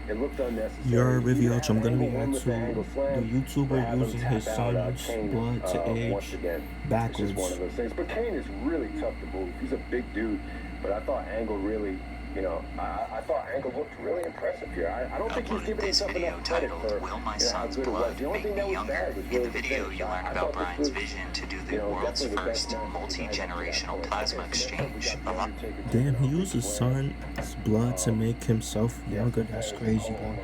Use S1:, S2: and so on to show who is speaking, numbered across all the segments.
S1: It looked
S2: Your
S1: unnecessary. He even
S2: WavyOcho,
S1: had
S2: I'm gonna
S1: Angle
S2: react
S1: win with the
S2: to
S1: Angle
S2: the
S1: Slam, but
S2: YouTuber
S1: have him
S2: using his
S1: tap out
S2: son's
S1: Kane
S2: blood to
S1: once
S2: age
S1: again. It's just one
S2: backwards.
S1: of those things. But Kane is really tough to move. He's a big dude, but I thought Angle really, I thought Angle looked really impressive here. I don't think he's giving himself enough credit for
S3: Will My
S1: how
S3: Son's
S1: good it was.
S3: Blood
S1: The only
S3: Make
S1: thing that
S3: Me
S1: was bad
S3: Younger?
S1: was
S3: In
S1: really
S3: the
S1: the
S3: video,
S1: finish.
S3: you learn
S1: I
S3: about
S1: thought this
S3: Brian's
S1: was,
S3: vision to do the world's
S1: definitely the best
S3: first
S1: match of the night.
S3: multi-generational plasma exchange.
S2: Damn, he used his son's blood to make himself younger. That's crazy, bro.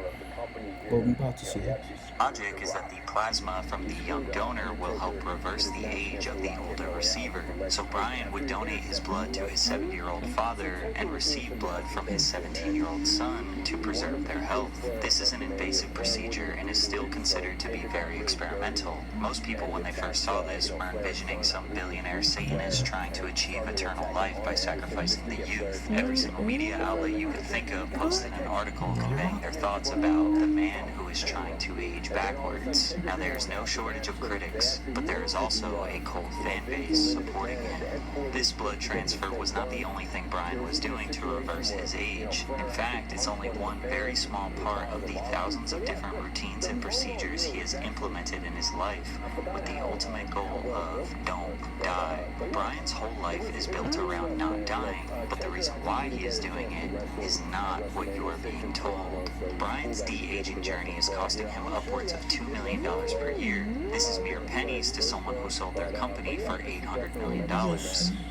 S2: But we about to see it.
S3: Logic is that the plasma from the young donor will help reverse the age of the older receiver. So Brian would donate his blood to his 70-year-old father and receive blood from his 17-year-old son to preserve their health. This is an invasive procedure and is still considered to be very experimental. Most people, when they first saw this, were envisioning some billionaire Satanist trying to achieve eternal life by sacrificing the youth. Every single media outlet you could think of posted an article conveying their thoughts about the man who is trying to age backwards. Now, there is no shortage of critics, but there is also a cold fan base supporting him. This blood transfer was not the only thing Brian was doing to reverse his age. In fact, it's only one very small part of the thousands of different routines and procedures he has implemented in his life, with the ultimate goal of don't die. Brian's whole life is built around not dying, but the reason why he is doing it is not what you're being told. Brian's de-aging journey is costing him upwards of $2 million per year. This is mere pennies to someone who sold their company for $800 million.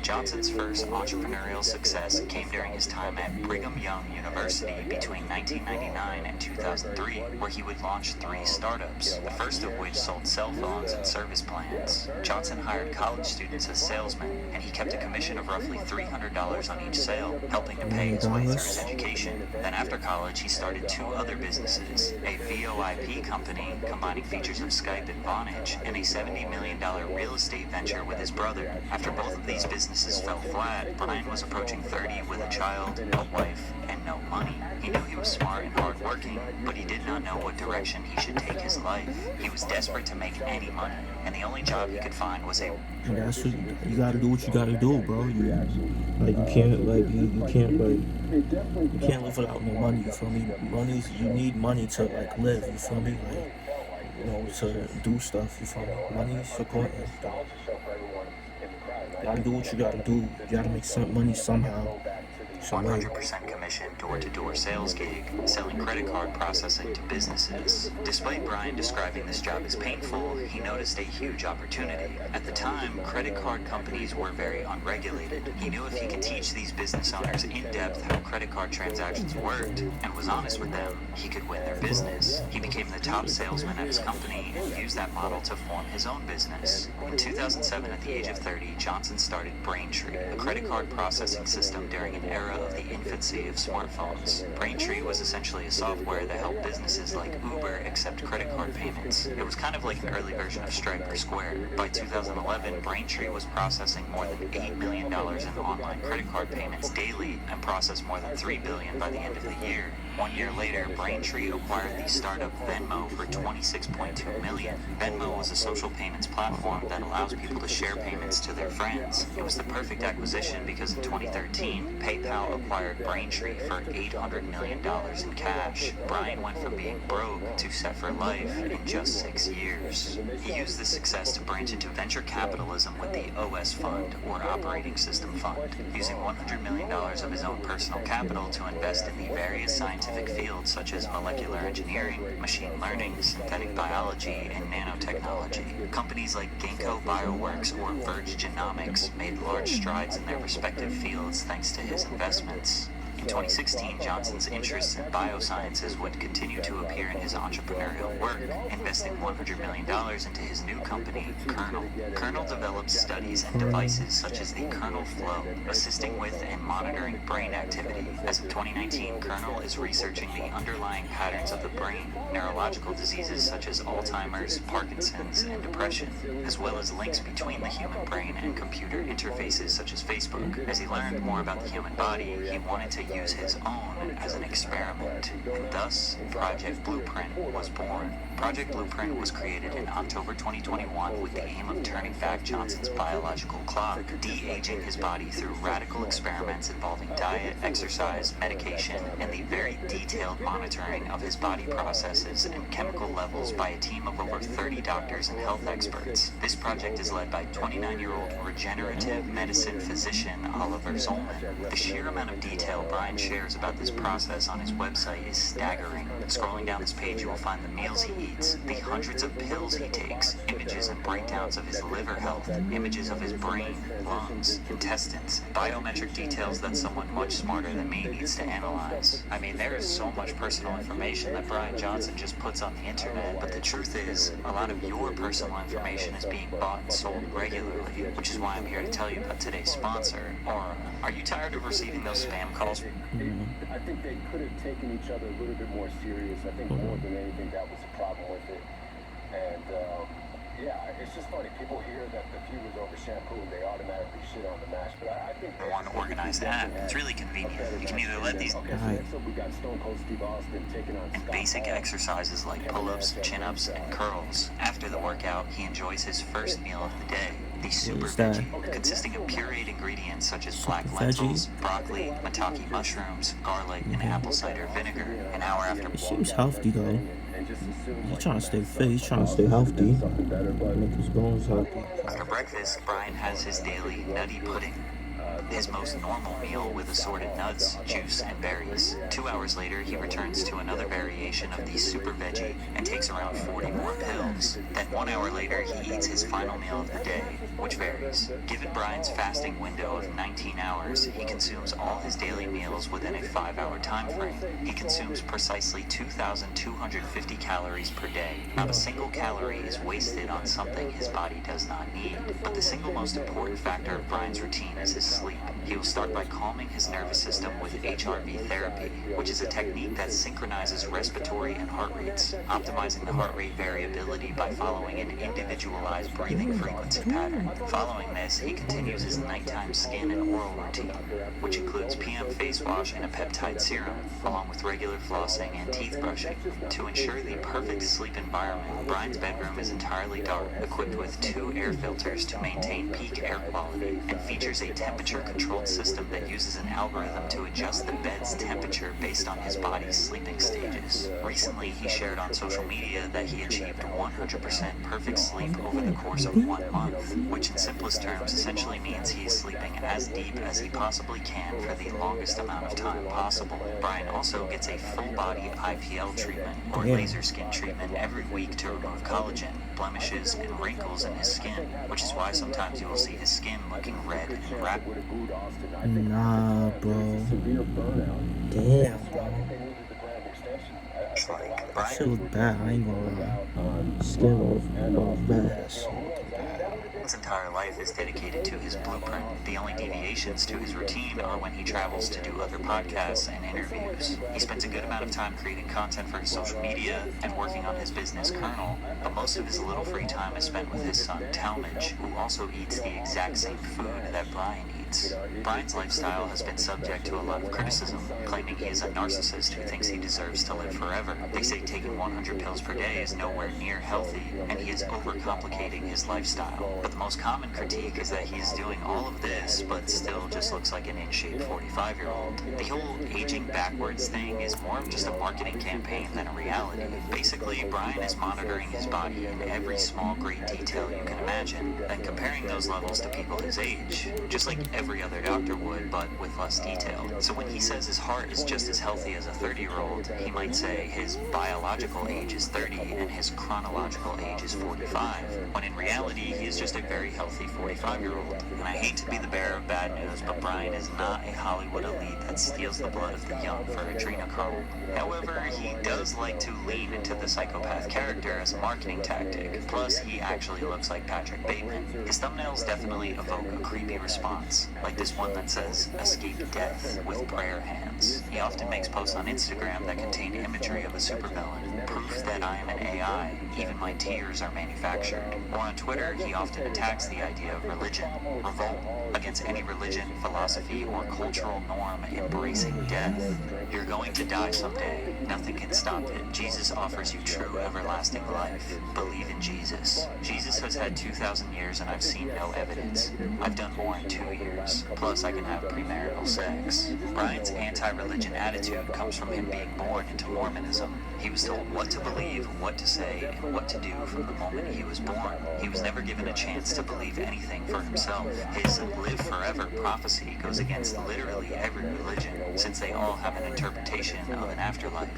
S3: Johnson's first entrepreneurial success came during his time at Brigham Young University between 1999 and 2003, where he would launch 3 startups, the first of which sold cell phones and service plans. Johnson hired college students as salesmen, and he kept a commission of roughly $300 on each sale, helping to pay his way through his education. Then after college, he started 2 other businesses, a VoIP company combining features of Skype and Vonage, and a $70 million real estate venture with his brother. After both of these businesses fell flat, Brian was approaching 30 with a child, a wife, and no money. He knew he was smart and hardworking, but he did not know what direction he should take his life. He was desperate to make any money, and the only job he could find was a...
S2: And that's what you gotta do. What you gotta do, bro. You can't you can't live without no money. You feel me? You need money to live. You feel me? To do stuff. You feel me? Money is important. You gotta do what you gotta do. You gotta make some money somehow.
S3: 100% commission door-to-door sales gig, selling credit card processing to businesses. Despite Brian describing this job as painful, he noticed a huge opportunity. At the time, credit card companies were very unregulated. He knew if he could teach these business owners in depth how credit card transactions worked and was honest with them, he could win their business. He became the top salesman at his company and used that model to form his own business. In 2007, at the age of 30, Johnson started Braintree, a credit card processing system during an era of the infancy of smartphones. Braintree was essentially a software that helped businesses like Uber accept credit card payments. It was kind of like an early version of Stripe or Square. By 2011, Braintree was processing more than $8 million in online credit card payments daily and processed more than $3 billion by the end of the year. 1 year later, Braintree acquired the startup Venmo for $26.2 million. Venmo was a social payments platform that allows people to share payments to their friends. It was the perfect acquisition because in 2013, PayPal acquired Braintree for $800 million in cash. Brian went from being broke to set for life in just 6 years. He used this success to branch into venture capitalism with the OS Fund, or Operating System Fund, using $100 million of his own personal capital to invest in the various scientific fields such as molecular engineering, machine learning, synthetic biology, and nanotechnology. Companies like Ginkgo Bioworks or Verge Genomics made large strides in their respective fields thanks to his investments. In 2016, Johnson's interests in biosciences would continue to appear in his entrepreneurial work, investing $100 million into his new company, Kernel. Kernel develops studies and devices such as the Kernel Flow, assisting with and monitoring brain activity. As of 2019, Kernel is researching the underlying patterns of the brain, neurological diseases such as Alzheimer's, Parkinson's, and depression, as well as links between the human brain and computer interfaces such as Facebook. As he learned more about the human body, he wanted to use his own as an experiment, and thus Project Blueprint was born. Project Blueprint was created in October 2021 with the aim of turning back Johnson's biological clock, de-aging his body through radical experiments involving diet, exercise, medication, and the very detailed monitoring of his body processes and chemical levels by a team of over 30 doctors and health experts. This project is led by 29-year-old regenerative medicine physician Oliver Zolman. The sheer amount of detail Brian shares about this process on his website is staggering. Scrolling down this page, you will find the meals he eats, the hundreds of pills he takes, images and breakdowns of his liver health, images of his brain, lungs, intestines, biometric details that someone much smarter than me needs to analyze. I mean, there is so much personal information that Brian Johnson just puts on the internet, but the truth is, a lot of your personal information is being bought and sold regularly, which is why I'm here to tell you about today's sponsor. Or, are you tired of receiving those spam calls?
S1: I think they could have taken each other a little bit more serious. I think more than anything, that was a problem with it. And, yeah, it's just funny. People hear that the feud was over shampoo, they automatically shit on the match. But I think
S3: One organized app. It's really convenient. You can either let these
S1: so next up we got Stone Cold Steve Austin taking on
S3: and
S1: Scott
S3: basic
S1: Hall.
S3: exercises like pull-ups, chin-ups, and curls. After the workout, he enjoys his first meal of the day, the super
S2: is that?
S3: veggie, consisting of pureed ingredients such as black
S2: Super
S3: lentils,
S2: veggie?
S3: broccoli, maitake mushrooms, garlic, and apple cider vinegar. An hour after
S2: He seems healthy though.
S1: And just as soon as
S2: He's trying to stay fit. He's trying to stay healthy.
S1: something better, but
S2: Make his bones healthy.
S3: After breakfast, Brian has his daily nutty pudding, his most normal meal with assorted nuts, juice, and berries. 2 hours later, he returns to another variation of the super veggie and takes around 40 more pills. Then 1 hour later, he eats his final meal of the day, which varies. Given Brian's fasting window of 19 hours, he consumes all his daily meals within a 5-hour time frame. He consumes precisely 2,250 calories per day. Not a single calorie is wasted on something his body does not need. But the single most important factor of Brian's routine is his sleep. He will start by calming his nervous system with HRV therapy, which is a technique that synchronizes respiratory and heart rates, optimizing the heart rate variability by following an individualized breathing frequency pattern. Following this, he continues his nighttime skin and oral routine, which includes PM face wash and a peptide serum, along with regular flossing and teeth brushing. To ensure the perfect sleep environment, Brian's bedroom is entirely dark, equipped with 2 air filters to maintain peak air quality, and features a temperature-controlled system that uses an algorithm to adjust the bed's temperature based on his body's sleeping stages. Recently, he shared on social media that he achieved 100% perfect sleep over the course of 1 month, which in simplest terms essentially means he is sleeping as deep as he possibly can for the longest amount of time possible. Brian also gets a full-body IPL treatment, or laser skin treatment, every week to remove collagen, blemishes, and wrinkles in his skin, which is why sometimes you will see his skin looking red and wrapped.
S2: Nah, bro.
S1: severe burnout.
S2: Damn,
S1: So I
S2: bro.
S1: think they needed the brand extension. I think a lot of
S2: That shit look bad. I ain't gonna lie. Skin was bad.
S3: His entire life is dedicated to his blueprint. The only deviations to his routine are when he travels to do other podcasts and interviews. He spends a good amount of time creating content for his social media and working on his business Kernel, but most of his little free time is spent with his son Talmadge, who also eats the exact same food that Brian eats. Brian's lifestyle has been subject to a lot of criticism, claiming he is a narcissist who thinks he deserves to live forever. They say taking 100 pills per day is nowhere near healthy, and he is overcomplicating his lifestyle. But the most common critique is that he is doing all of this, but still just looks like an in-shape 45-year-old. The whole aging backwards thing is more of just a marketing campaign than a reality. Basically, Brian is monitoring his body in every small great detail you can imagine, then comparing those levels to people his age, just like every other doctor would, but with less detail. So when he says his heart is just as healthy as a 30-year-old, he might say his biological age is 30 and his chronological age is 45, when in reality he is just a very healthy 45-year-old. And I hate to be the bearer of bad news, but Brian is not a Hollywood elite that steals the blood of the young for adrenochrome. However, he does like to lean into the psychopath character as a marketing tactic. Plus, he actually looks like Patrick Bateman. His thumbnails definitely evoke a creepy response, like this one that says, "Escape death with prayer hands." He often makes posts on Instagram that contain imagery of a supervillain, proof that I am an AI, even my tears are manufactured. Or on Twitter, he often attacks the idea of religion, revolt against any religion, philosophy, or cultural norm, embracing death. You're going to die someday. Nothing can stop it. Jesus offers you true everlasting life. Believe in Jesus. Jesus has had 2,000 years and I've seen no evidence. I've done more in 2 years. Plus, I can have premarital sex. Brian's anti-religion attitude comes from him being born into Mormonism. He was told what to believe, what to say, and what to do from the moment he was born. He was never given a chance to believe anything for himself. His live forever prophecy goes against literally every religion, since they all have an interpretation of an afterlife.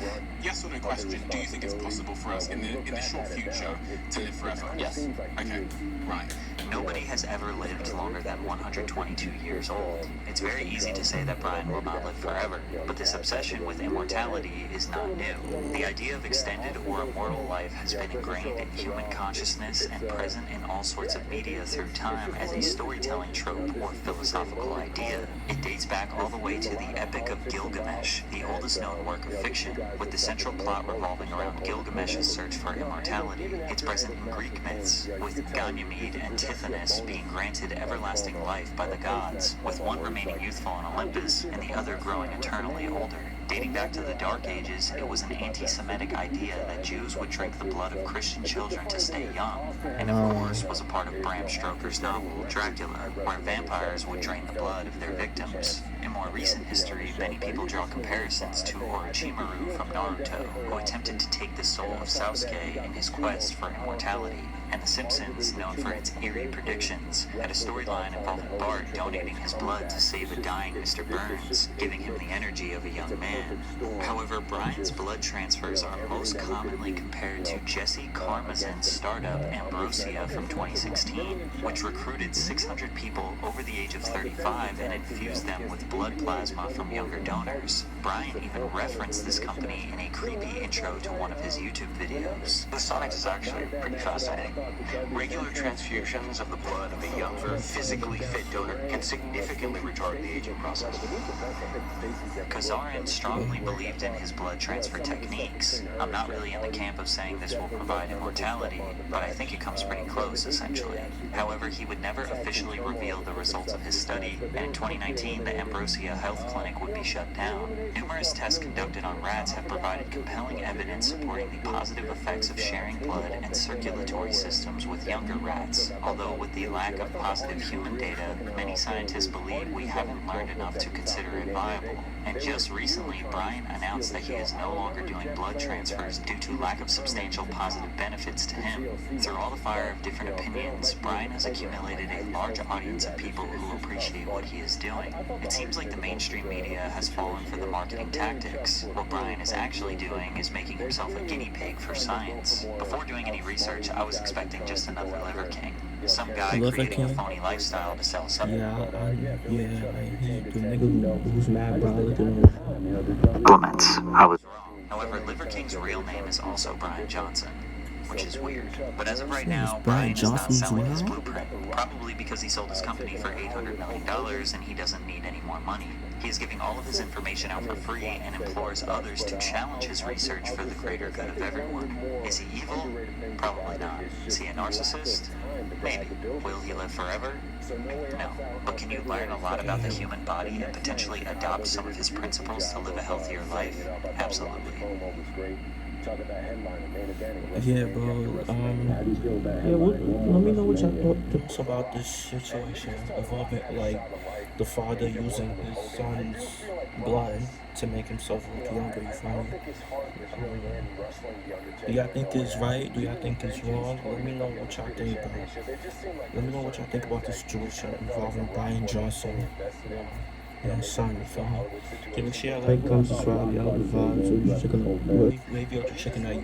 S4: Yes or no question, do you think it's possible for us in the short future to live forever?
S3: Yes.
S4: Okay, right.
S3: Nobody has ever lived longer than 122 years old. It's very easy to say that Brian will not live forever, but this obsession with immortality is not new. The idea of extended or immortal life has been ingrained in human consciousness and present in all sorts of media through time as a storytelling trope or philosophical idea. It dates back all the way to the Epic of Gilgamesh, the oldest known work of fiction, with the central plot revolving around Gilgamesh's search for immortality. It's present in Greek myths, with Ganymede and Tithonus being granted everlasting life by the gods, with one remaining youthful on Olympus and the other growing eternally older. Dating back to the Dark Ages, it was an anti-Semitic idea that Jews would drink the blood of Christian children to stay young, and of course was a part of Bram Stoker's novel Dracula, where vampires would drain the blood of their victims. In more recent history, many people draw comparisons to Orochimaru from Naruto, who attempted to take the soul of Sasuke in his quest for immortality. And The Simpsons, known for its eerie predictions, had a storyline involving Bart donating his blood to save a dying Mr. Burns, giving him the energy of a young man. However, Brian's blood transfers are most commonly compared to Jesse Karmazin's startup Ambrosia from 2016, which recruited 600 people over the age of 35 and infused them with blood plasma from younger donors. Brian even referenced this company in a creepy intro to one of his YouTube videos.
S5: The science is actually pretty fascinating. Regular transfusions of the blood of a younger, physically fit donor can significantly retard the aging process.
S3: Kazarin strongly believed in his blood transfer techniques. I'm not really in the camp of saying this will provide immortality, but I think it comes pretty close, essentially. However, he would never officially reveal the results of his study, and in 2019, the Ambrosia Health Clinic would be shut down. Numerous tests conducted on rats have provided compelling evidence supporting the positive effects of sharing blood and circulatory systems with younger rats. Although with the lack of positive human data, many scientists believe we haven't learned enough to consider it viable. And just recently, Brian announced that he is no longer doing blood transfers due to lack of substantial positive benefits to him. Through all the fire of different opinions, Brian has accumulated a large audience of people who appreciate what he is doing. It seems like the mainstream media has fallen for the marketing tactics. What Brian is actually doing is making himself a guinea pig for science. Before doing any research, I was expecting just another Liver King. Some guy creating a phony lifestyle to sell something.
S2: The nigga who's mad, bro. Look at him.
S3: Comments. I was wrong. However, Liver King's real name is also Brian Johnson, which is weird. But as of right now, Brian is not selling his blueprint, probably because he sold his company for $800 million and he doesn't need any more money. He is giving all of his information out for free and implores others to challenge his research for the greater good of everyone. Is he evil? Probably not. Is he a narcissist? Maybe. Will he live forever? No. But can you learn a lot about the human body and potentially adopt some of his principles to live a healthier life? Absolutely.
S2: Yeah, bro. Let me know what y'all thought about this situation involving, like, the father using his son's blood to make himself look younger, you feel me? Do y'all think it's right? Do y'all think it's wrong? Let me know what y'all think, bro. Let me know what y'all think about this situation involving Brian Johnson and his son, you feel me? Give me a share, like, comment, subscribe, y'all, the vibe, so you check out WavyOcho, checking out, you